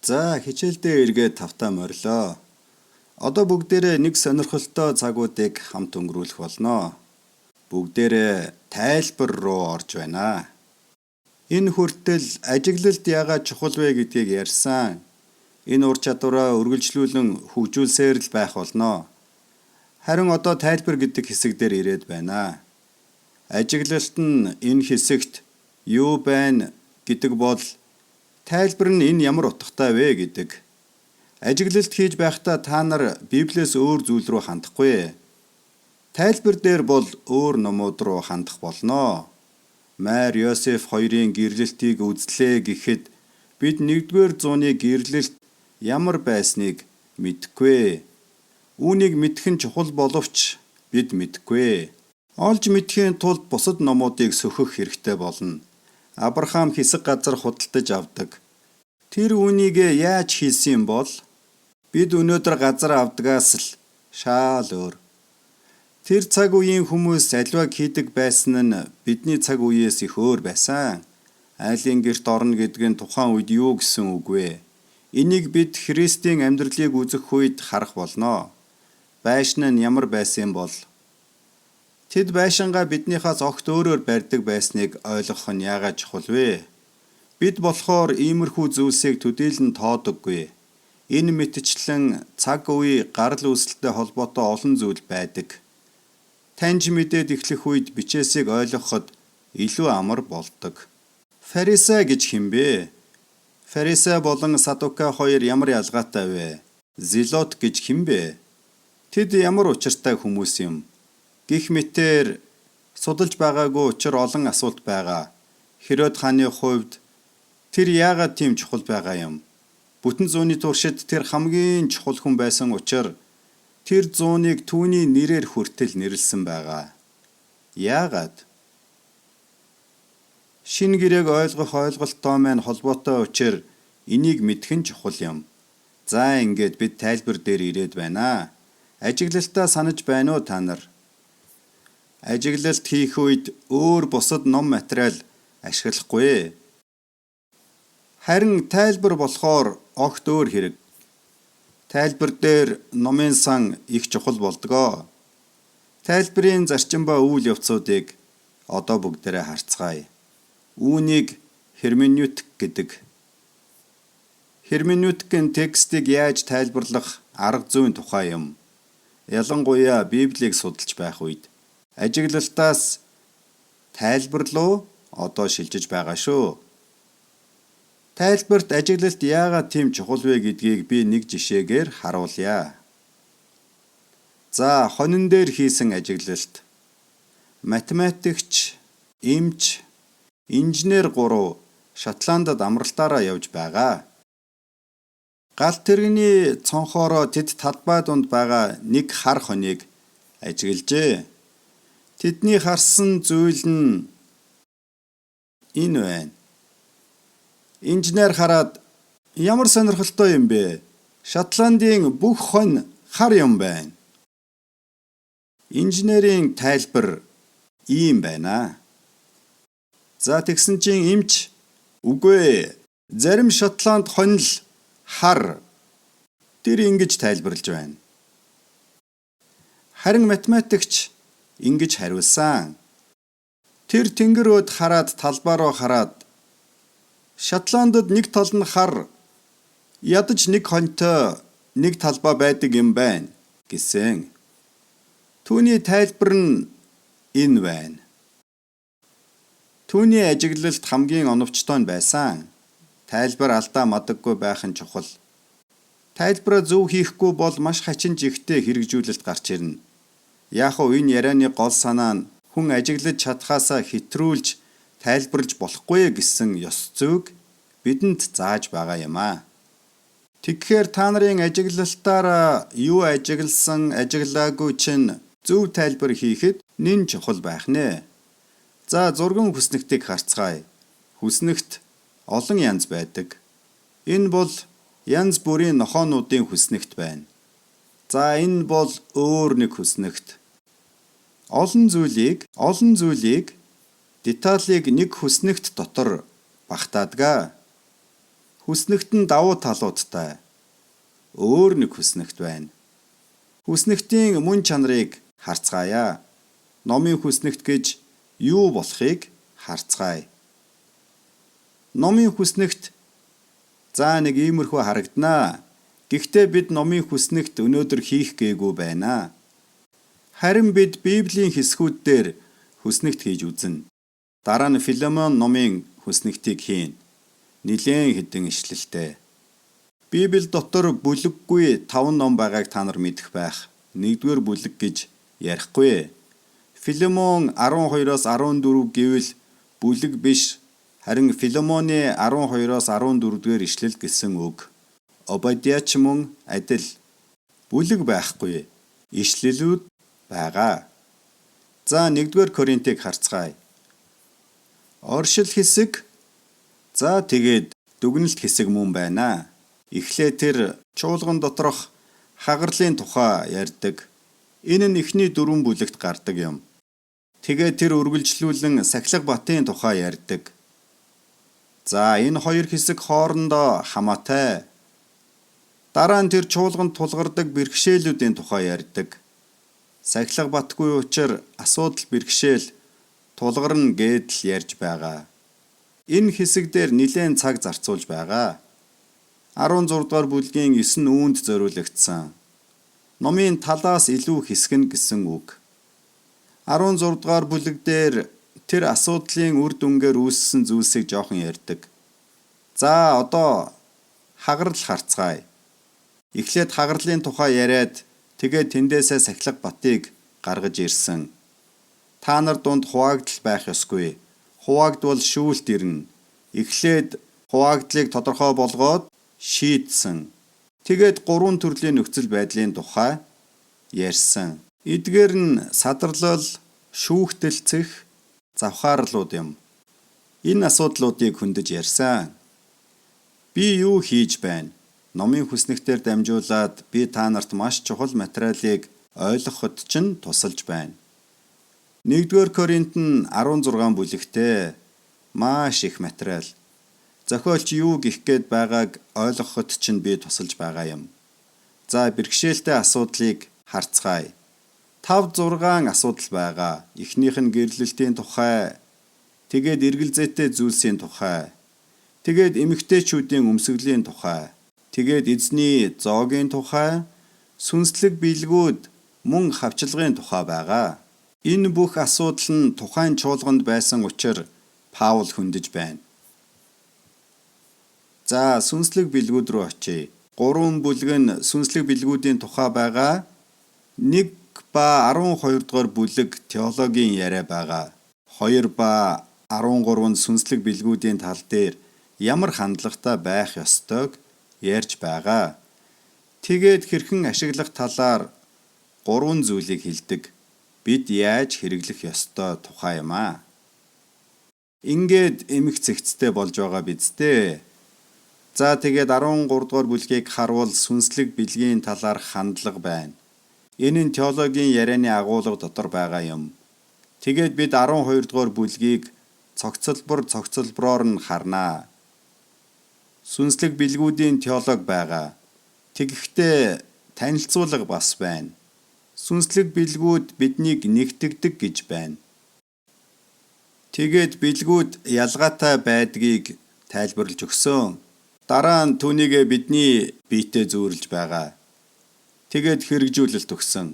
За хичээлдээ эргээд тавтаа морилоо. Одоо бүгдээрээ нэг сонирхолтой цагуудыг хамт өнгөрүүлэх болно. Бүгдээрээ тайлбар руу орж байна. Энэ хүртэл ажиглалт яагаад чухал вэ гэдгийг ярьсан. Энэ ур чадвараа үргэлжлүүлэн хөгжүүлсээр л байх болно. Харин одоо тайлбар гэдэг хэсэг дээр ирээд байна. Ажиглалт нь энэ хэсэгт юу байна гэдэг бол тайлбар нь энэ ямар утгатай вэ гэдэг. Ажиглалт хийж байхдаа та нар Библиэс өөр зүйл рүү хандахгүй. Тайлбар дээр бол өөр номууд руу хандах болно. Майр Йосеф хоёрын гэрлэлтийг үзлээ гэхэд бид 1-р зууны гэрлэлт ямар байсныг мэдэхгүй. Үүнийг мэдэх нь чухал боловч бид мэдэхгүй. Олж мэдхийн тулд бусад номуудыг сөхөх хэрэгтэй болно. Авраам хэсэг газар худалдаж авдаг. Тэр үүнийг яаж хийсэн бол бид өнөөдөр газар авдагаас л шаал өөр. Тэр цаг үеийн хүмүүс аливааг хийдэг байсан нь бидний цаг үеэс их өөр байсан. Айлын герт орно гэдэг нь тухайн үед юу гэсэн үг вэ? Энийг бид Христийн амьдралыг үзэх үед харах болно. Байшин нь ямар байсан бол тэд байшингаа биднийхээс огт өөрөөр барьдаг байсныг ойлгох нь яагаад чухал вэ? Бид болохоор иймэрхүү зүйлсийг төдийлөн тоодоггүй. Энэ мэтчлэн цаг үе гарал үүсэлтэй холбоотой олон зүйл байдаг. Таньж мэдээд эхлэх үед бичээсийг ойлгоход илүү амар болдог. Фарисей гэж хэн бэ? Фарисей болон Садукай хоёр ямар ялгаатай вэ? Зелот гэж хэн бэ? Тэд ямар учиртай хүмүүс юм? Гэх мэтээр судалж байгаагүй учир олон асуулт байгаа. Херод хааны хувьд тэр яагаад тийм чухал байгаа юм? Бүтэн зууны туршид тэр хамгийн чухал хүн байсан учраас тэр зууныг түүний нэрээр хүртэл нэрлсэн байгаа. Яагаад? Шинэ гэрээг ойлгох ойлголттой маань холбоотой учраас энийг мэдэх нь чухал юм. За ингээд бид тайлбар дээр ирээд байна. Ажиглалтаа санаж байна уу та нар? Ажиглалт хийх үед өөр бусад ном материал ашиглахгүй. Харин тайлбар болохоор огт өөр хэрэг. Тайлбар дээр номын сан их чухал болдгоо. Тайлбарын зарчим ба үйл явцуудыг одоо бүгдээрээ харцгаая. Үүнийг херменевтик гэдэг. Херменевтик нь текстийг яаж тайлбарлах арга зүйн тухай юм. Ялангуяа Библийг судалж байх үед ажиглалтаас тайлбар руу одоо шилжиж байгаа шүү. Тайлбарт ажиглалт яагаад тийм чухал вэ гэдгийг би нэг жишээгээр харуулъя. За, хонин дээр хийсэн ажиглалт. Математикч, эмч, инженер 3 Шотландд амралтаараа явж байгаа. Галт тэрэгний цонхоороо тэд талбай дунд байгаа нэг хар хоныг ажиглажээ. Тэдний харсан зүйл нь энэ байна. Инженер хараад ямар сонирхолтой юм бэ? Шотландын бүх хонь хар юм байна. Инженерийн тайлбар ийм байна. За тэгсэн чинь эмч үгүй зарим Шотланд хонь л хар. Тэр ингэж тайлбарлаж байна. Харин математикч ингэж хариулсан. Тэр тэнгэр өөд хараад талбай руу хараад Шотландд нэг тал нь хар, ядаж нэг хоньтой нэг талбай байдаг юм байна гэсэн. Түүний тайлбар нь энэ байна. Түүний ажиглалт хамгийн оновчтой байсан. Тайлбар алдаа мадаггүй байх нь чухал. Тайлбараа зөв хийхгүй бол маш хачин жигтэй хэрэгжүүлэлт гарч ирнэ. Яг уу энэ ярианы гол санаа нь хүн ажиглаж чадхаасаа хэтрүүлж тайлбарлаж болохгүй гэсэн ёс зүйг бидэнд зааж байгаа юм аа. Тэгэхээр та нарын ажиглалтаараа юу ажигласан, ажиглаагүй чинь зөв тайлбар хийхэд нэн чухал байх нэ. За зургийн хүснэгтийг харцгаая. Хүснэгт олон янз байдаг. Энэ бол янз бүрийн нохоонуудын хүснэгт байна. За энэ бол өөр нэг хүснэгт. Олон зүйлийг деталийг нэг хүснэгт дотор багтаадгаа. Хүснэгт нь давуу талуудтай. Өөр нэг хүснэгт байна. Хүснэгтийн мөн чанарыг харцгаая. Номын хүснэгт гэж юу болохыг харцгаая. Номын хүснэгт нэг иймэрхүү харагданаа. Гэхдээ бид номын хүснэгт өнөөдөр хийх гээгүй байна. Харин бид Библийн хэсгүүд дээр хүснэгт хийж үзнэ. Дараа нь Филемон номын хүснэгтийг хийн. Нилээн хэдэн ишлэлтэй. Библи дотор бүлэггүй 5 ном байгааг та нар мэдэх байх. 1-р бүлэг гэж ярихгүй. Филемон 12-оос 14 гэвэл бүлэг биш, харин Филемоны 12-оос 14-р ишлэл гэсэн үг. Обадиач мөн адил. Бүлэг байхгүй, ишлэлүүд байгаа. 1-р Коринтыг харцгаая. Оршил хэсэг. Тэгээд дүгнэлт хэсэг мөн байна. Эхлээ тэр чуулган доторх хагарлын тухай ярьдаг. Энэ нь эхний 4 бүлэгт гардаг юм. Тэгээд тэр үргэлжлүүлэн Сахилга батын тухай ярьдаг. Энэ хоёр хэсэг хоорондоо хамаатай. Дараа нь тэр чуулганд тулгардаг бэрхшээлүүдийн тухай ярьдаг. Сахилга батгүй учраа асуудал бэрхшээл тулгарна гэдэл ярьж байгаа. Энэ хэсэг дээр нэлээд цаг зарцуулж байгаа. 16 дугаар бүлгийн 9 үүнд зориулагдсан. Номын талаас илүү хэсэг нь гэсэн үг. 16 дугаар бүлэг дээр тэр асуудлын үр дүнгээр үүссэн зүйлсийг жоохон ярьдаг. Одоо хагарал харцгаая. Эхлээд хагарлын тухай яриад тэгээд тэндээсээ Сахилга батыг гаргаж ирсэн. Та нар дунд хуваагдал байх ёсгүй. Хуваагдвал шүүлт ирнэ. Эхлээд хуваагдлыг тодорхой болгоод шийдсэн. Тэгээд 3 төрлийн нөхцөл байдлын тухай ярьсан. Эдгээр нь садарлал, шүүхтэлцэх, завхаарлууд юм. Энэ асуудлуудыг хөндөж ярьсан. Би юу хийж байна? Номын хүснэгтээр дамжуулаад би та нарт маш чухал материалыг ойлгоход чинь тусалж байна. 1-р Коринт нь 16 бүлэгтэй маш их материал. Зохиолч юу гэх гээд байгааг ойлгоход чинь би тусалж байгаа юм. Бэрхшээлтэй асуудлыг харцгаая. 5-6 асуудал байгаа. Эхнийх нь гэрлэлтийн тухай, тэгээд эргэл зүйтэй зүйлсийн тухай, тэгээд эмэгтэйчүүдийн өмсгөлийн тухай, тэгээд эзний зоогийн тухай, сүнслэг билгүүд мөн хавчлагын тухай байгаа. Энэ бүх асуудал нь тухайн чуулганд байсан учраас Паул хөндөж байна. Сүнслэг билгүүд рүү очие. 3 бүлэг нь сүнслэг билгүүдийн тухай байгаа. 1 ба 12 дугаар бүлэг теологийн яриа байгаа. 2 ба 13 нь сүнслэг билгүүдийн тал дээр ямар хандлагатай байх ёстойг ярьж байгаа. Тэгээд хэрхэн ашиглах талаар 3 зүйлийг хэлдэг. Бид яаж хэрэглэх ёстой тухай юм аа. Ингээд эмх цэгцтэй болж байгаа биз дээ. Тэгээд 13 дугаар бүлгийг харуул сүнслэг билгийн талаар хандлага байна. Энэ нь теологийн ярианы агуулга дотор байгаа юм. Тэгээд бид 12 дугаар бүлгийг цогцлбороор нь харнаа. Сүнслэг билгүүдийн теолог байгаа. Тэгэхдээ танилцуулга бас байна. Сүнслэг билгүүд биднийг нэгтгэдэг гэж байна. Тэгээд билгүүд ялгаатай байдгийг тайлбарлаж өгсөн. Дараа нь түүнийг бидний биетэй зөөрлж байгаа. Тэгээд хэрэгжүүлэлт өгсөн.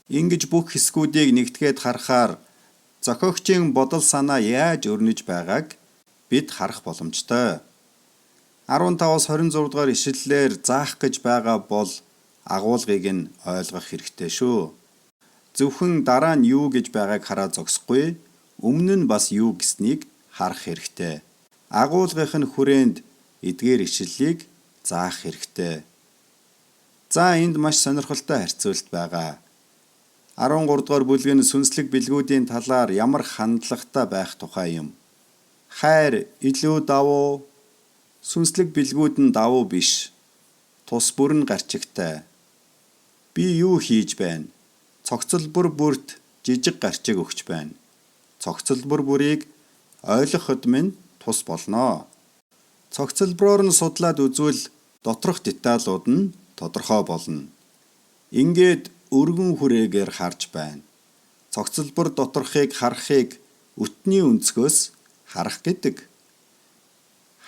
Ингэж бүх хэсгүүдийг нэгтгээд харахаар зохиогчийн бодол санаа яаж өрнөж байгааг бид харах боломжтой. 15-аас 26 дугаар ишлэлээр заах гэж байгаа бол агуулгыг нь ойлгох хэрэгтэй шүү. Зөвхөн дараа нь юу гэж байгааг хараад зогсохгүй, өмнө нь бас юу гэснийг харах хэрэгтэй. Агуулгын хүрээнд эдгээр ишлэлийг заах хэрэгтэй. Энд маш сонирхолтой харьцуулт байгаа. 13 дугаар бүлэг нь сүнслэг билгүүдийн талаар ямар хандлагатай байх тухай юм. Хайр илүү давуу, сүнслэг билгүүд нь давуу биш. Тус бүрэн гарчигтай. Би юу хийж байна? Цогцлбор бүрт жижиг гарчиг өгч байна. Цогцлбор бүрийг ойлгоход минь тус болно. Цогцлбороор нь судлаад үзвэл доторх деталууд нь тодорхой болно. Ингээд өргөн хүрээгээр харж байна. Цогцлбор доторхыг харахыг өтний өнцгөөс харах гэдэг.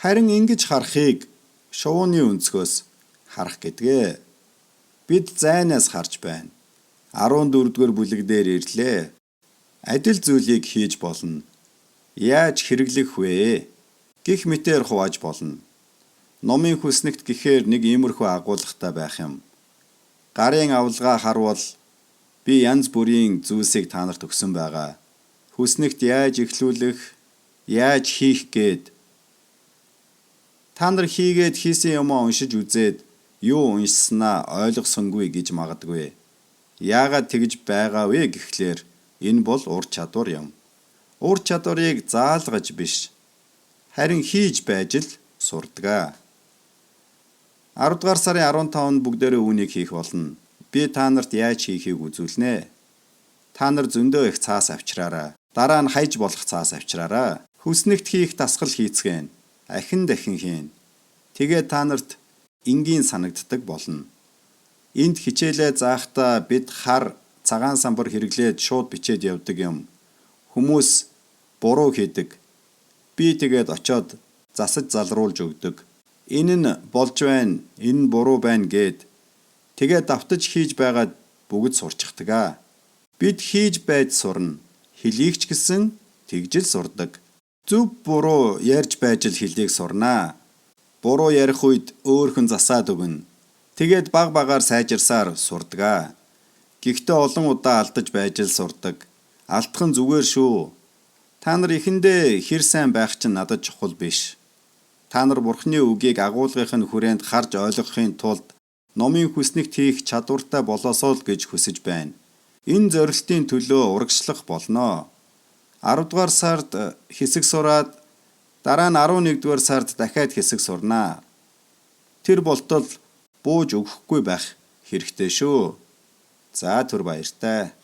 Харин ингэж харахыг шувууны өнцгөөс харах гэдгээ. Бид зайнаас харж байна. 14-р бүлэг дээр ирлээ. Адил зүйлийг хийж болно. Яаж хэрэглэх вэ? Гэх мэтээр хувааж болно. Номын хүснэгт гэхээр нэг иймэрхүү агуулгатай байх юм. Гарын авалгаа харвал би янз бүрийн зүйлсийг та нарт өгсөн байгаа. Хүснэгт яаж эхлүүлэх, яаж хийх гээд та нар хийгээд хийсэн юмаа уншиж үзээд юу уншсанаа ойлгосонгүй гэж магадгүй. Яагаад тэгж байгаа вэ гэхлээр энэ бол ур чадвар юм. Ур чадварыг заалгаж биш, харин хийж байж л сурдаг. 10 дугаар сарын 15-нд бүгдээрээ үүнийг хийх болно. Би та нарт яаж хийхийг үзүүлнэ. Та нар зөндөө их цаас авчраарай. Дараа нь хайж болох цаас авчраарай. Хүснэгт хийх дасгал хийцгээн. Ахин дахин хийн. Тэгээд та нарт энгийн санагддаг болно. Энд хичээлээ заахдаа бид хар цагаан самбар хэрэглээд шууд бичээд явдаг юм. Хүмүүс буруу хийдэг. Би тэгээд очоод засаж залруулж өгдөг. Энэ нь болж байна, энэ нь буруу байна гэд тэгээд давтаж хийж байгаад бүгд сурчдаг. Бид хийж байж сурна. Хэлийг ч гэсэн тэгжил сурдаг. Зөв буруу ярьж байж л хэлийг сурнаа. Буруу ярих үед өөрхөн засаад өгнө. Тэгээд баг багаар сайжирсаар сурдаг. Гэхдээ олон удаа алдаж байж л сурдаг. Алдах нь зүгээр шүү. Та нар эхэндээ хэр сайн байх чинь надад чухал биш. Та нар Бурхны үгийг агуулгын хүрээнд харж ойлгохын тулд номын хүснэгт хийх чадвартай болоосоо л гэж хүсэж байна. Энэ зорилтын төлөө урагшлах болно. 10 дугаар сард хэсэг сураад дараа нь 11 дугаар сард дахиад хэсэг сурнаа. Тэр болтол бууж өгөхгүй байх хэрэгтэй шүү. За түр баяртай.